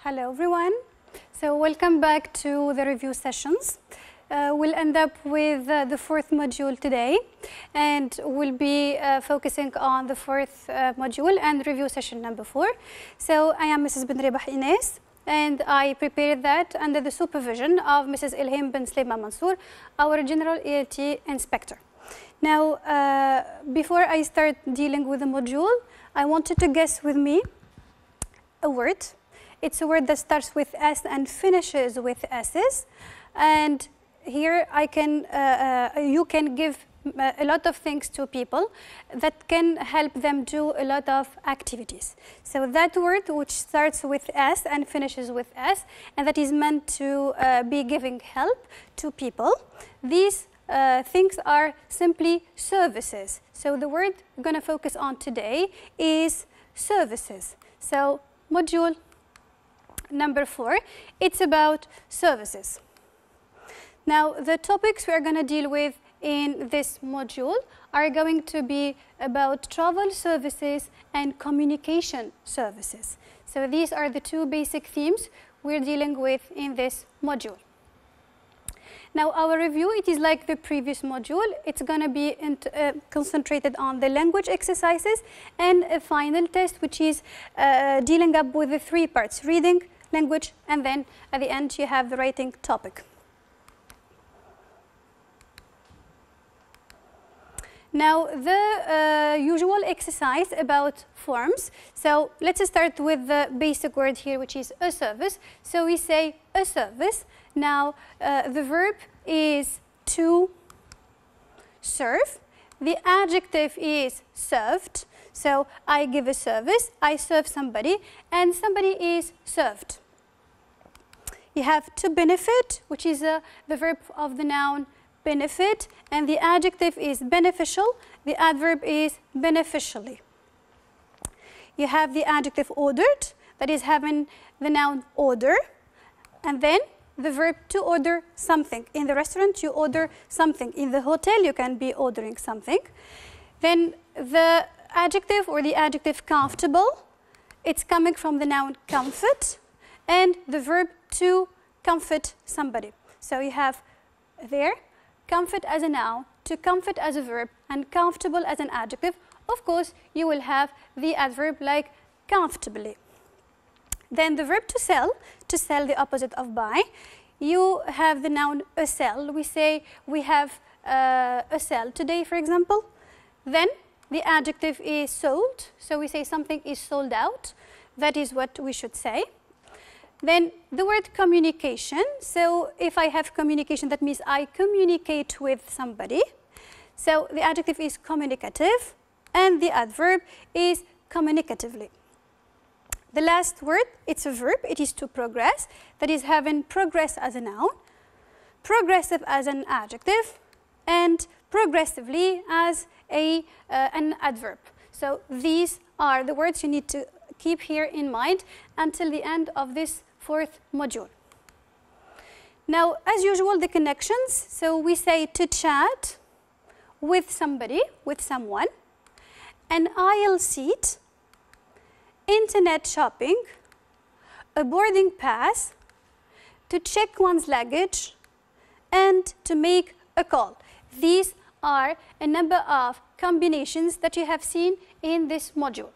Hello everyone. So welcome back to the review sessions. We'll end up with the fourth module today, and we'll be focusing on the fourth module and review session number 4. So I am Mrs. Ben Rebah Ines, and I prepared that under the supervision of Mrs. Ilham Ben Slema Mansour, our General ELT Inspector. Now, before I start dealing with the module, I want you to guess with me a word. It's a word that starts with S and finishes with S's. And here you can give a lot of things to people that can help them do a lot of activities. So that word which starts with S and finishes with S, and that is meant to be giving help to people, these things are simply services. So the word we're going to focus on today is services. So module number 4, it's about services. Now, the topics we are going to deal with in this module are going to be about travel services and communication services. So these are the two basic themes we're dealing with in this module. Now, our review, it is like the previous module. It's going to be concentrated on the language exercises and a final test, which is dealing up with the 3 parts: reading, language, and then at the end you have the writing topic. Now, the usual exercise about forms. So let's start with the basic word here, which is a service. So we say a service. Now, the verb is to serve. The adjective is served. So I give a service, I serve somebody, and somebody is served. You have to benefit, which is the verb of the noun benefit, and the adjective is beneficial, the adverb is beneficially. You have the adjective ordered, that is having the noun order, and then the verb to order something. In the restaurant, you order something. In the hotel, you can be ordering something. Then the adjective or the adjective comfortable, it's coming from the noun comfort, and the verb to comfort somebody. So you have there comfort as a noun, to comfort as a verb, and comfortable as an adjective. Of course, you will have the adverb like comfortably. Then the verb to sell the opposite of buy. You have the noun a sell. We say we have a sell today, for example. Then the adjective is sold. So we say something is sold out. That is what we should say. Then the word communication. So if I have communication, that means I communicate with somebody. So the adjective is communicative, and the adverb is communicatively. The last word, it's a verb. It is to progress. That is having progress as a noun, progressive as an adjective, and progressively as an adverb. So these are the words you need to keep here in mind until the end of this 4th module. Now, as usual, the connections. So we say to chat with somebody, with someone, an aisle seat, internet shopping, a boarding pass, to check one's luggage, and to make a call. These are a number of combinations that you have seen in this module.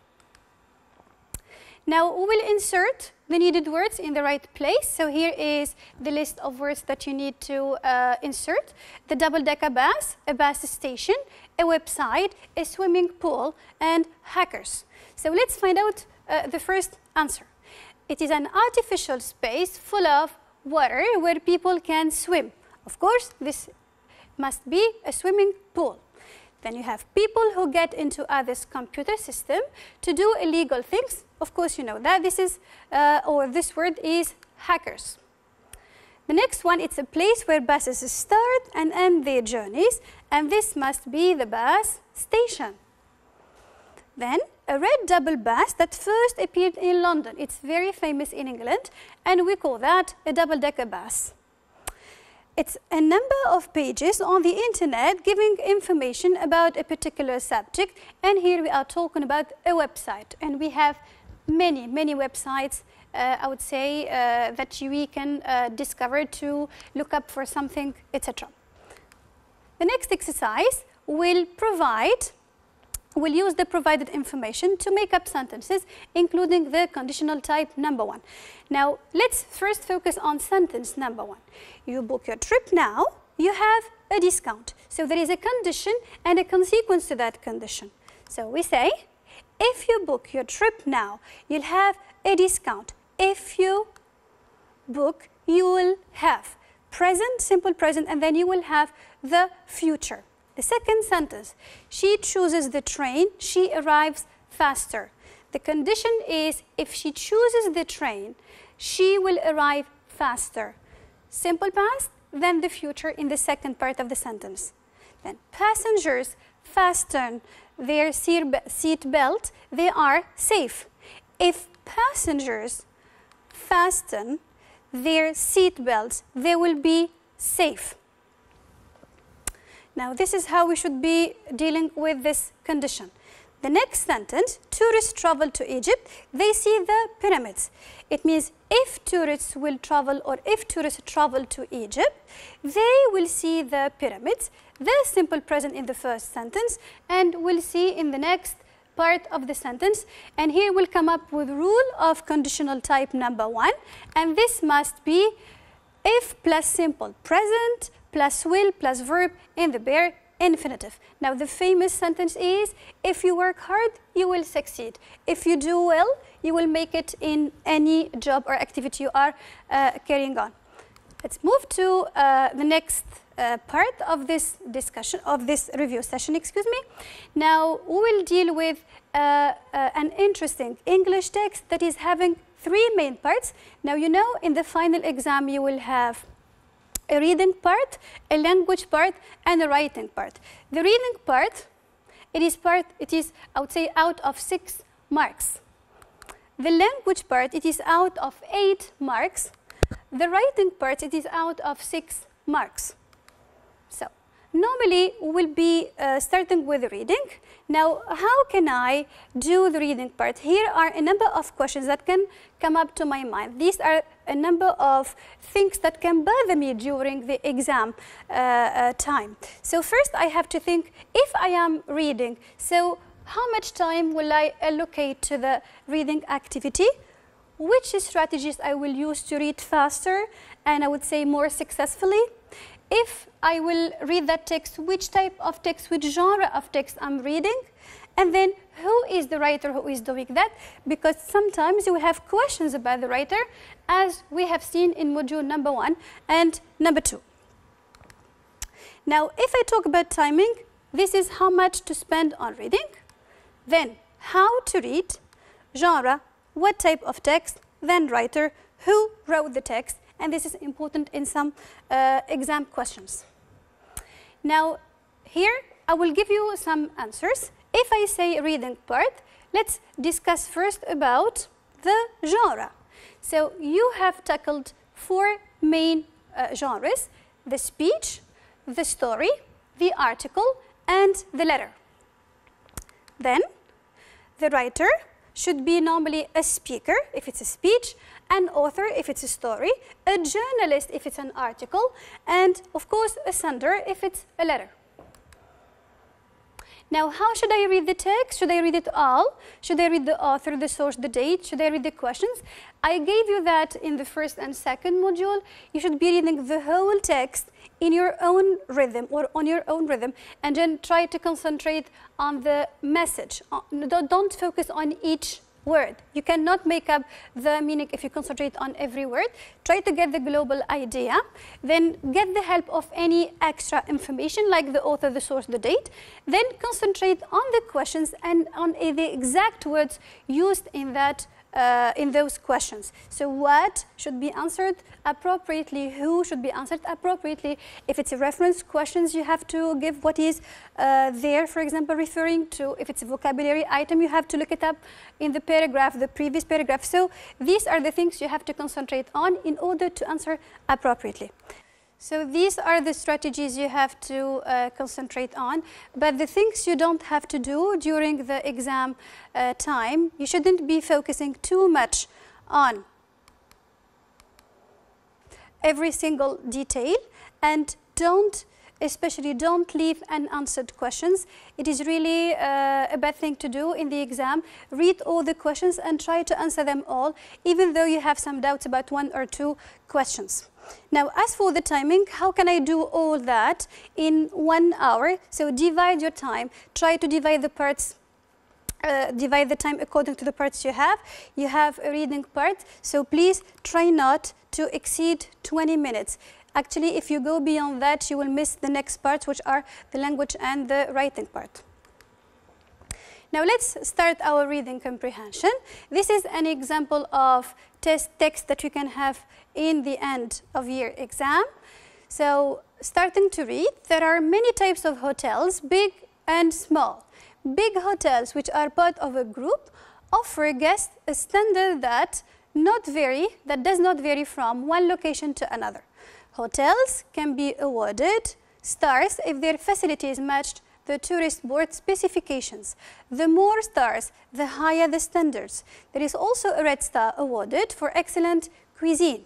Now, we will insert the needed words in the right place. So here is the list of words that you need to insert: the double-decker bus, a bus station, a website, a swimming pool, and hackers. So let's find out the first answer. It is an artificial space full of water where people can swim. Of course, this must be a swimming pool. Then you have people who get into others' computer system to do illegal things. Of course, you know that this is, this word is hackers. The next one, it's a place where buses start and end their journeys, and this must be the bus station. Then a red double bus that first appeared in London. It's very famous in England, and we call that a double-decker bus. It's a number of pages on the internet giving information about a particular subject, and here we are talking about a website, and we have many websites I would say, that we can discover to look up for something, etc. The next exercise will use the provided information to make up sentences, including the conditional type number 1. Now, let's first focus on sentence number 1. You book your trip now, you have a discount. So there is a condition and a consequence to that condition. So we say, if you book your trip now, you'll have a discount. If you book, you will have present, simple present, and then you will have the future. The second sentence, she chooses the train, she arrives faster. The condition is, if she chooses the train, she will arrive faster. Simple past, then the future in the second part of the sentence. Then passengers fasten their seat belt, they are safe. If passengers fasten their seat belts, they will be safe. Now, this is how we should be dealing with this condition. The next sentence, tourists travel to Egypt, they see the pyramids. It means if tourists will travel, or if tourists travel to Egypt, they will see the pyramids. The simple present in the first sentence, and we'll see in the next part of the sentence. And here we'll come up with rule of conditional type number 1, and this must be if plus simple present plus will plus verb in the bare infinitive. Now, the famous sentence is, if you work hard, you will succeed. If you do well, you will make it in any job or activity you are carrying on. Let's move to the next part of this discussion, of this review session, excuse me. Now, we will deal with an interesting English text that is having 3 main parts. Now, you know, in the final exam, you will have a reading part, a language part, and a writing part. The reading part, it is, I would say, out of 6 marks. The language part, it is out of 8 marks. The writing part, it is out of 6 marks. So, normally, we'll be starting with the reading. Now, how can I do the reading part? Here are a number of questions that can come up to my mind. These are a number of things that can bother me during the exam time. So first, I have to think, if I am reading, so how much time will I allocate to the reading activity? Which strategies I will use to read faster and I would say more successfully? If I will read that text, which type of text, which genre of text I'm reading, and then who is the writer who is doing that? Because sometimes you will have questions about the writer, as we have seen in module number 1 and number 2. Now, if I talk about timing, this is how much to spend on reading, then how to read, genre, what type of text, then writer, who wrote the text, and this is important in some exam questions. Now, here I will give you some answers. If I say reading part, let's discuss first about the genre. So you have tackled 4 main genres: the speech, the story, the article, and the letter. Then the writer should be normally a speaker if it's a speech, an author if it's a story, a journalist if it's an article, and of course a sender if it's a letter. Now, how should I read the text? Should I read it all? Should I read the author, the source, the date? Should I read the questions? I gave you that in the first and second module. You should be reading the whole text in your own rhythm, or on your own rhythm, and then try to concentrate on the message. Don't focus on each word. You cannot make up the meaning if you concentrate on every word. Try to get the global idea, then get the help of any extra information like the author, the source, the date. Then concentrate on the questions and on the exact words used in that in those questions. So what should be answered appropriately, who should be answered appropriately. If it's a reference questions, you have to give what is there, for example, referring to. If it's a vocabulary item, you have to look it up in the paragraph, the previous paragraph. So these are the things you have to concentrate on in order to answer appropriately. So these are the strategies you have to concentrate on, but the things you don't have to do during the exam time, you shouldn't be focusing too much on every single detail, and especially don't leave unanswered questions. It is really a bad thing to do in the exam. Read all the questions and try to answer them all, even though you have some doubts about 1 or 2 questions. Now, as for the timing, how can I do all that in 1 hour? So divide your time. Try to divide the parts. Divide the time according to the parts you have. You have a reading part, so please try not to exceed 20 minutes. Actually, if you go beyond that, you will miss the next parts, which are the language and the writing part. Now let's start our reading comprehension. This is an example of text that you can have in the end of year exam. So starting to read, there are many types of hotels, big and small. Big hotels, which are part of a group, offer guests a standard that does not vary from one location to another. Hotels can be awarded stars if their facilities matched the tourist board specifications. The more stars, the higher the standards. There is also a red star awarded for excellent cuisine.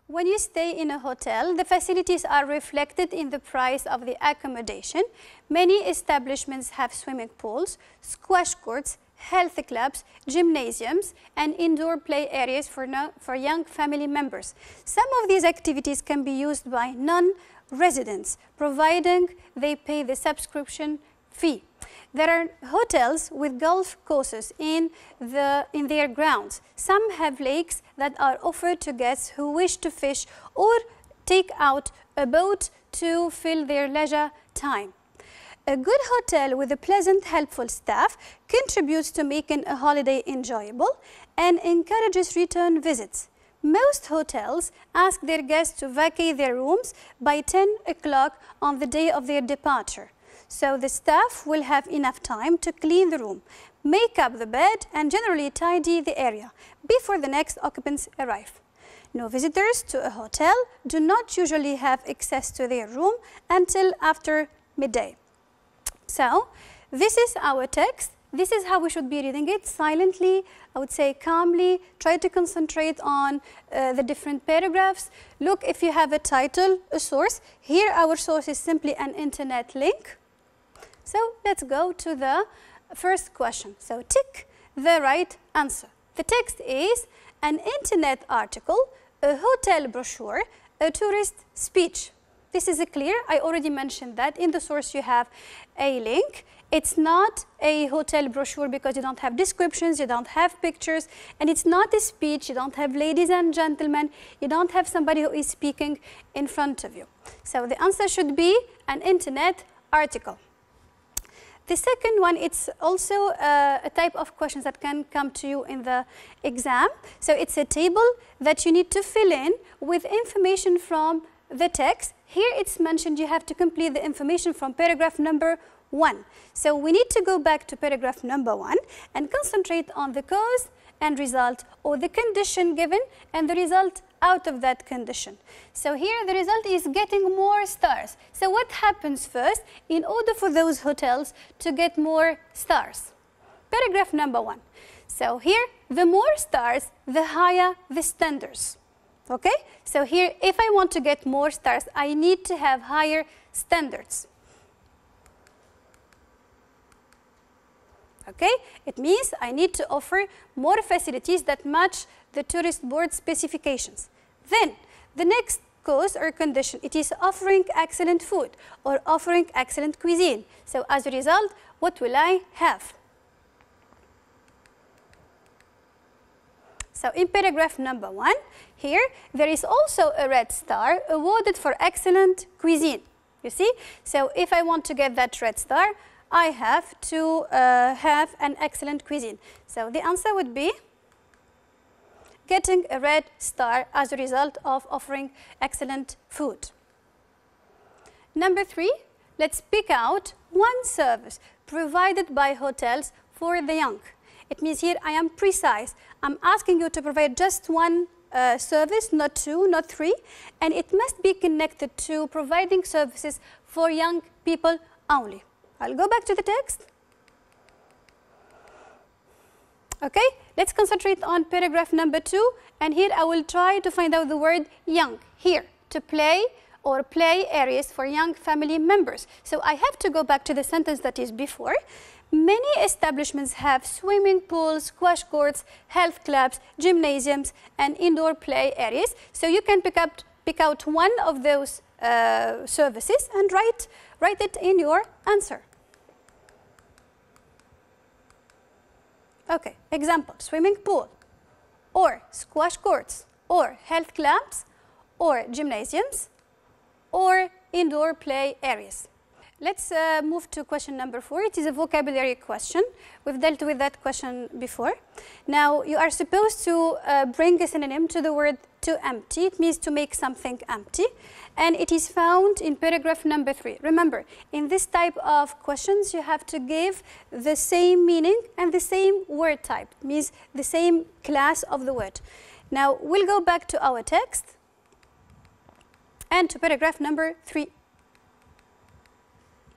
When you stay in a hotel, the facilities are reflected in the price of the accommodation. Many establishments have swimming pools, squash courts, health clubs, gymnasiums, and indoor play areas for young family members. Some of these activities can be used by non-residents, providing they pay the subscription fee. There are hotels with golf courses in their grounds. Some have lakes that are offered to guests who wish to fish or take out a boat to fill their leisure time. A good hotel with a pleasant, helpful staff contributes to making a holiday enjoyable and encourages return visits. Most hotels ask their guests to vacate their rooms by 10 o'clock on the day of their departure. So the staff will have enough time to clean the room, make up the bed, and generally tidy the area before the next occupants arrive. No visitors to a hotel do not usually have access to their room until after midday. So this is our text. This is how we should be reading it, silently, I would say calmly. Try to concentrate on the different paragraphs. Look if you have a title, a source. Here our source is simply an internet link. So let's go to the first question. So tick the right answer. The text is an internet article, a hotel brochure, a tourist speech. This is clear. I already mentioned that in the source you have a link. It's not a hotel brochure because you don't have descriptions, you don't have pictures, and it's not a speech. You don't have ladies and gentlemen. You don't have somebody who is speaking in front of you. So the answer should be an internet article. The second one, it's also a type of questions that can come to you in the exam. So it's a table that you need to fill in with information from the text. Here it's mentioned you have to complete the information from paragraph number 1. So we need to go back to paragraph number 1 and concentrate on the cause and result, or the condition given and the result out of that condition. So here the result is getting more stars. So what happens first in order for those hotels to get more stars? Paragraph number 1. So here the more stars, the higher the standards. Okay? So here if I want to get more stars, I need to have higher standards. Okay? It means I need to offer more facilities that match the tourist board specifications. Then the next cause or condition, it is offering excellent food or offering excellent cuisine. So as a result, what will I have? So in paragraph number 1, here there is also a red star awarded for excellent cuisine. You see? So if I want to get that red star, I have to have an excellent cuisine. So the answer would be getting a red star as a result of offering excellent food. Number 3, let's pick out one service provided by hotels for the young. It means here I am precise. I'm asking you to provide just one service, not 2, not 3, and it must be connected to providing services for young people only. I'll go back to the text. Okay, let's concentrate on paragraph number 2, and here I will try to find out the word young. Here, to play or play areas for young family members. So I have to go back to the sentence that is before. Many establishments have swimming pools, squash courts, health clubs, gymnasiums, and indoor play areas. So you can pick out one of those services and write it in your answer. Okay, example, swimming pool, or squash courts, or health clubs, or gymnasiums, or indoor play areas. Let's move to question number 4. It is a vocabulary question. We've dealt with that question before. Now, you are supposed to bring a synonym to the word to empty. It means to make something empty. And it is found in paragraph number 3. Remember, in this type of questions, you have to give the same meaning and the same word type. It means the same class of the word. Now, we'll go back to our text and to paragraph number 3.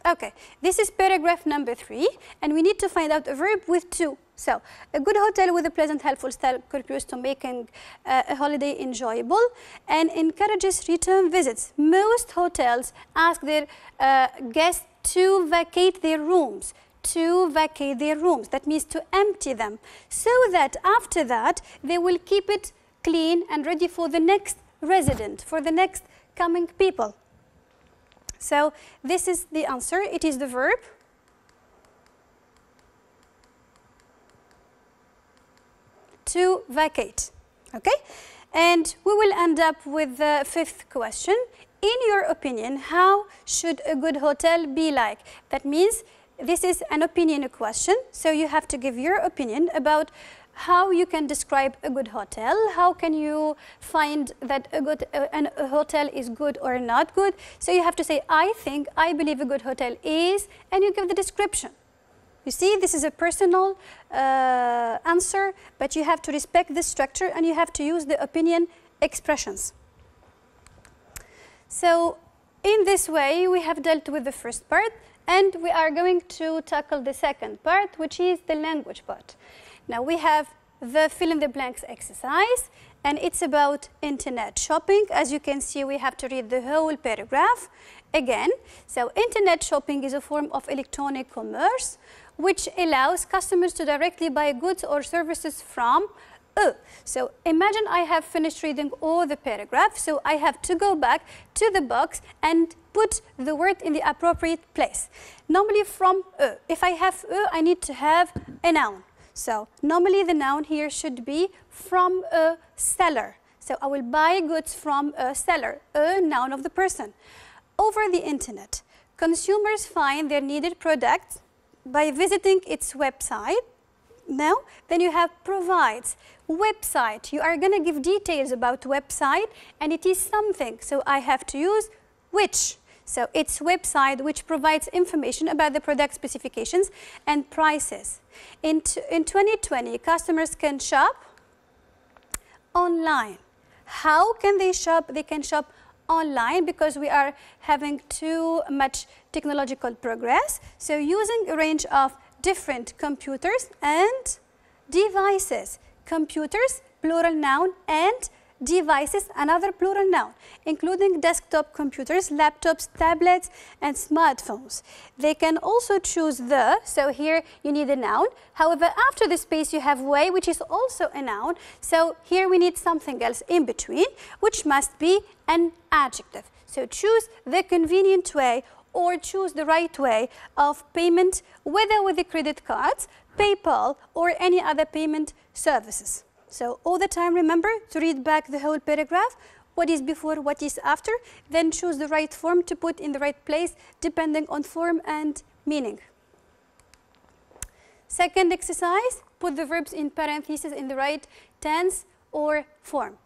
Okay, this is paragraph number 3, and we need to find out a verb with to. So, a good hotel with a pleasant, helpful style contributes to making a holiday enjoyable and encourages return visits. Most hotels ask their guests to vacate their rooms. To vacate their rooms. That means to empty them, so that after that they will keep it clean and ready for the next resident, for the next coming people. So this is the answer. It is the verb. To vacate. Okay? And we will end up with the 5th question. In your opinion, how should a good hotel be like? That means this is an opinion question. So you have to give your opinion about how you can describe a good hotel. How can you find that a hotel is good or not good? So you have to say, I believe a good hotel is, and you give the description. You see, this is a personal answer, but you have to respect the structure and you have to use the opinion expressions. So in this way, we have dealt with the first part, and we are going to tackle the second part, which is the language part. Now we have the fill in the blanks exercise, and it's about internet shopping. As you can see, we have to read the whole paragraph again. So internet shopping is a form of electronic commerce which allows customers to directly buy goods or services from So imagine I have finished reading all the paragraph, so I have to go back to the box and put the word in the appropriate place. Normally from if I have I need to have a noun. So normally the noun here should be from a seller. So I will buy goods from a seller, a noun of the person. Over the internet, consumers find their needed products by visiting its website. Now, then you have provides. Website, you are going to give details about website, and it is something. So I have to use which. So it's website which provides information about the product specifications and prices. In 2020, customers can shop online. How can they shop? They can shop online because we are having too much technological progress. So using a range of different computers and devices. Computers, plural noun, and devices, another plural noun, including desktop computers, laptops, tablets, and smartphones. They can also choose the, so here you need a noun. However, after the space you have way, which is also a noun. So here we need something else in between, which must be an adjective. So choose the convenient way or choose the right way of payment, whether with the credit cards, PayPal, or any other payment services. So all the time remember to read back the whole paragraph, what is before, what is after, then choose the right form to put in the right place depending on form and meaning. Second exercise, put the verbs in parentheses in the right tense or form.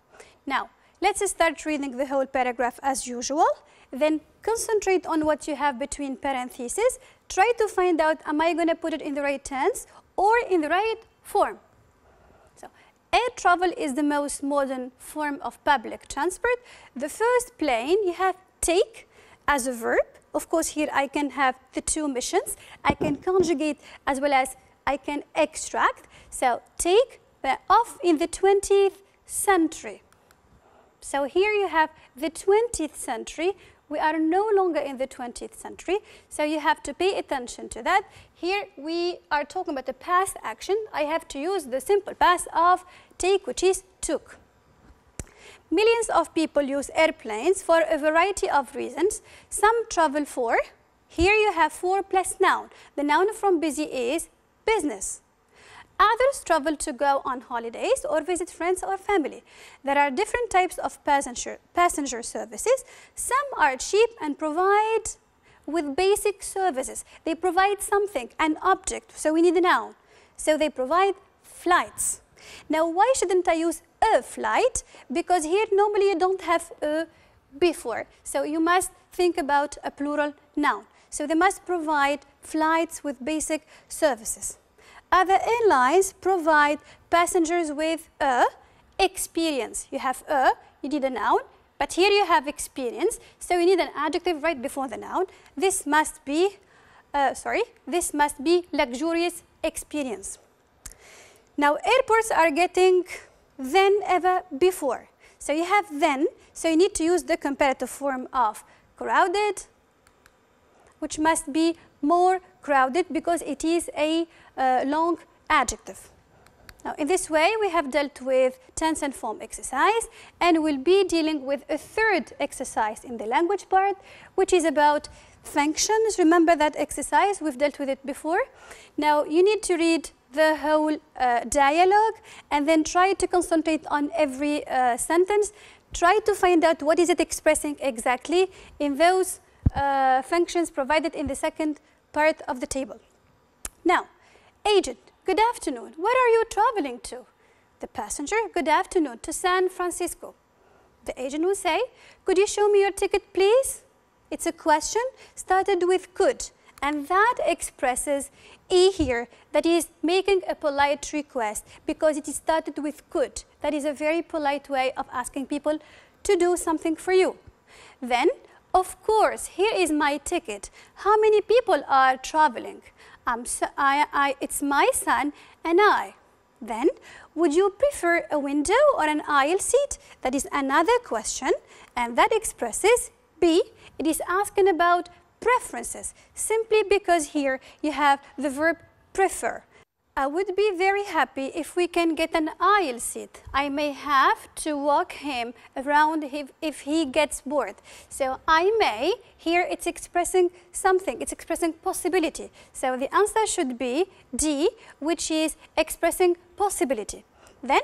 Now, let's start reading the whole paragraph as usual. Then concentrate on what you have between parentheses. Try to find out, am I going to put it in the right tense or in the right form? So, air travel is the most modern form of public transport. The first plane, you have take as a verb. Of course, here I can have the two missions. I can conjugate as well as I can extract. So take the of in the 20th century. So here you have the 20th century. We are no longer in the 20th century, so you have to pay attention to that. Here we are talking about the past action. I have to use the simple past of take, which is took. Millions of people use airplanes for a variety of reasons. Some travel for, here you have for plus noun. The noun from busy is business. Others travel to go on holidays or visit friends or family. There are different types of passenger services. Some are cheap and provide with basic services. They provide something, an object, so we need a noun. So they provide flights. Now, why shouldn't I use a flight? Because here normally you don't have a before. So you must think about a plural noun. So they must provide flights with basic services. Other airlines provide passengers with a experience. You have a, you need a noun, but here you have experience, so you need an adjective right before the noun. This must be, this must be luxurious experience. Now airports are getting than ever before. So you have then, so you need to use the comparative form of crowded, which must be more crowded because it is a long adjective. Now, in this way, we have dealt with tense and form exercise, and we'll be dealing with a third exercise in the language part, which is about functions. Remember that exercise, we've dealt with it before. Now, you need to read the whole dialogue and then try to concentrate on every sentence. Try to find out what is it expressing exactly in those functions provided in the second part of the table. Now, agent, good afternoon. Where are you traveling to? The passenger, good afternoon, to San Francisco. The agent will say, could you show me your ticket, please? It's a question started with could, and that expresses E here, that is making a polite request because it is started with could. That is a very polite way of asking people to do something for you. Then, of course, here is my ticket. How many people are traveling? It's my son and I. Then, would you prefer a window or an aisle seat? That is another question, and that expresses B. It is asking about preferences, simply because here you have the verb prefer. I would be very happy if we can get an aisle seat. I may have to walk him around if he gets bored. So I may, here it's expressing something, it's expressing possibility. So the answer should be D, which is expressing possibility. Then,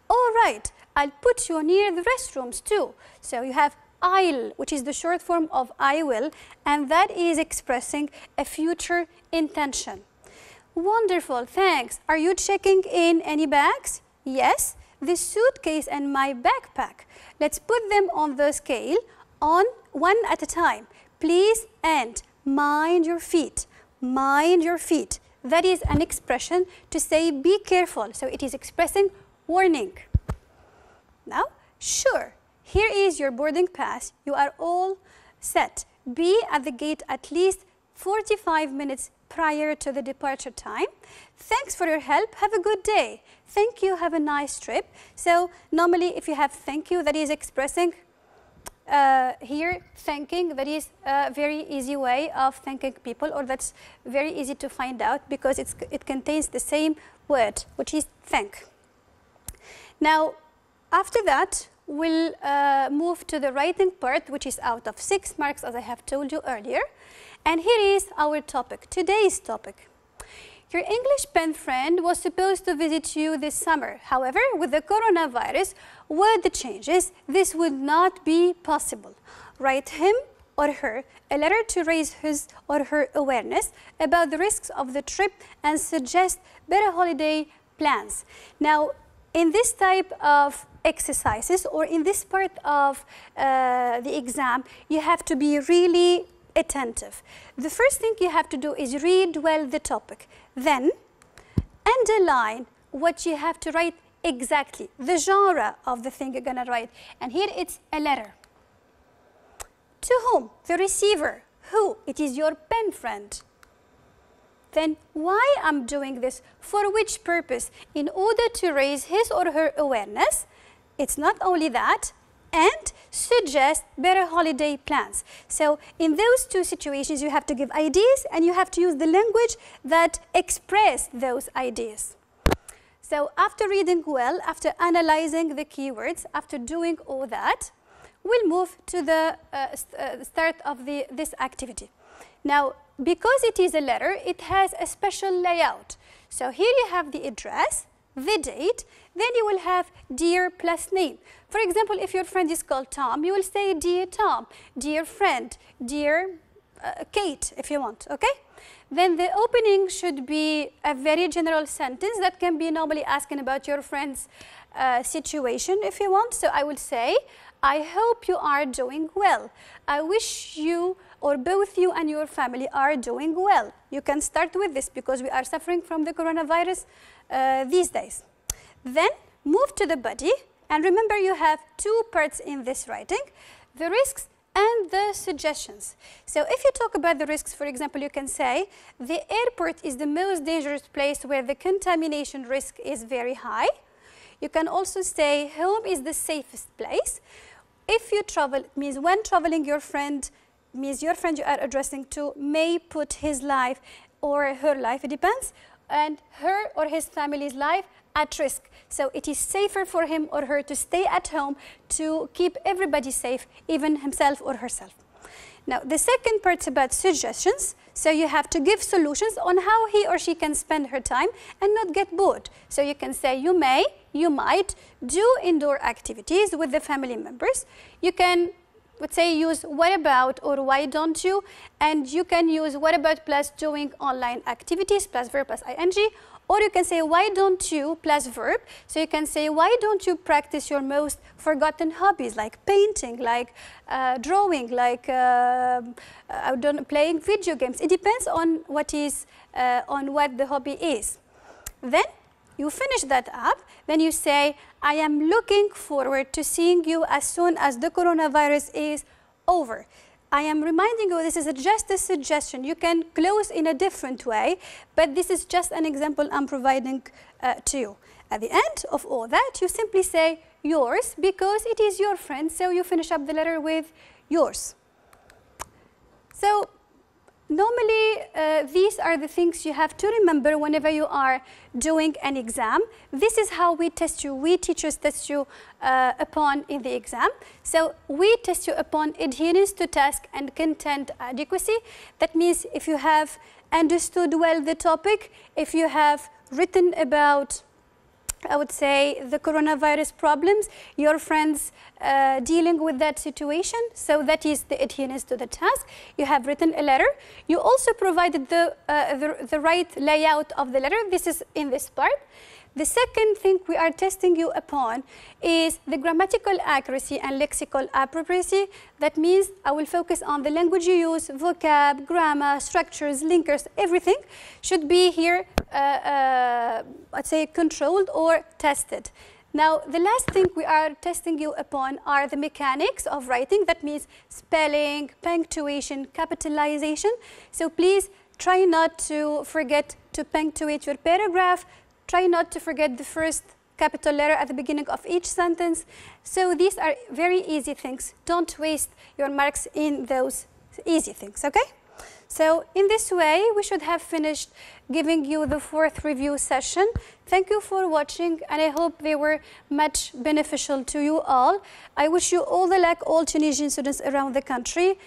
all right, I'll put you near the restrooms too. So you have I'll, which is the short form of I will, and that is expressing a future intention. Wonderful, thanks. Are you checking in any bags? Yes, this suitcase and my backpack. Let's put them on the scale on one at a time. Please and mind your feet. Mind your feet. That is an expression to say be careful. So it is expressing warning. Now, sure, here is your boarding pass. You are all set. Be at the gate at least 45 minutes prior to the departure time. Thanks for your help. Have a good day. Thank you. Have a nice trip. So normally if you have thank you, that is expressing here thanking, that is a very easy way of thanking people, or that's very easy to find out because it contains the same word, which is thank. Now after that we'll move to the writing part, which is out of 6 marks, as I have told you earlier. And here is our topic, today's topic. Your English pen friend was supposed to visit you this summer. However, with the coronavirus, with the changes, this would not be possible. Write him or her a letter to raise his or her awareness about the risks of the trip and suggest better holiday plans. Now, in this type of exercises, or in this part of the exam, you have to be really attentive. The first thing you have to do is read well the topic. Then underline what you have to write exactly, the genre of the thing you're going to write. And here it's a letter. To whom? The receiver. Who? It is your pen friend. then why I'm doing this, for which purpose, in order to raise his or her awareness. It's not only that, and suggest better holiday plans. So in those two situations, you have to give ideas and you have to use the language that express those ideas. So after reading well, after analyzing the keywords, after doing all that, we'll move to the start of this activity. Now, because it is a letter, it has a special layout. So here you have the address, the date, then you will have dear plus name. For example, if your friend is called Tom, you will say dear Tom, dear friend, dear Kate, if you want, okay? Then the opening should be a very general sentence that can be normally asking about your friend's situation, if you want. So I will say, I hope you are doing well. I wish you, or both you and your family, are doing well. You can start with this because we are suffering from the coronavirus these days. Then move to the body, and remember you have two parts in this writing, the risks and the suggestions. So if you talk about the risks, for example, you can say the airport is the most dangerous place where the contamination risk is very high. You can also say home is the safest place. If you travel, it means when traveling, your friend means your friend you are addressing to may put his life or her life, it depends, and her or his family's life at risk. So it is safer for him or her to stay at home to keep everybody safe, even himself or herself. Now, the second part's about suggestions. So you have to give solutions on how he or she can spend her time and not get bored. So you can say you may, you might do indoor activities with the family members. You can, let's say, use what about or why don't you, and you can use what about plus doing online activities plus verb plus ing. Or you can say, why don't you, plus verb. So you can say, why don't you practice your most forgotten hobbies, like painting, like drawing, like playing video games. It depends on what the hobby is. Then you finish that up. Then you say, I am looking forward to seeing you as soon as the coronavirus is over. I am reminding you this is just a suggestion. You can close in a different way, but this is just an example I'm providing to you. At the end of all that, you simply say yours because it is your friend, so you finish up the letter with yours. So normally, these are the things you have to remember whenever you are doing an exam. This is how we test you, we teachers test you upon in the exam. So we test you upon adherence to task and content adequacy. That means if you have understood well the topic, if you have written about, I would say, the coronavirus problems, your friends dealing with that situation. So that is the adherence to the task. You have written a letter. You also provided the right layout of the letter. This is in this part. The second thing we are testing you upon is the grammatical accuracy and lexical appropriacy. That means I will focus on the language you use, vocab, grammar, structures, linkers, everything should be here, let's say, controlled or tested. Now, the last thing we are testing you upon are the mechanics of writing. That means spelling, punctuation, capitalization. So please try not to forget to punctuate your paragraph. Try not to forget the first capital letter at the beginning of each sentence. So these are very easy things. Don't waste your marks in those easy things, okay? So in this way, we should have finished giving you the fourth review session. Thank you for watching, and I hope they were much beneficial to you all. I wish you all the luck, all Tunisian students around the country.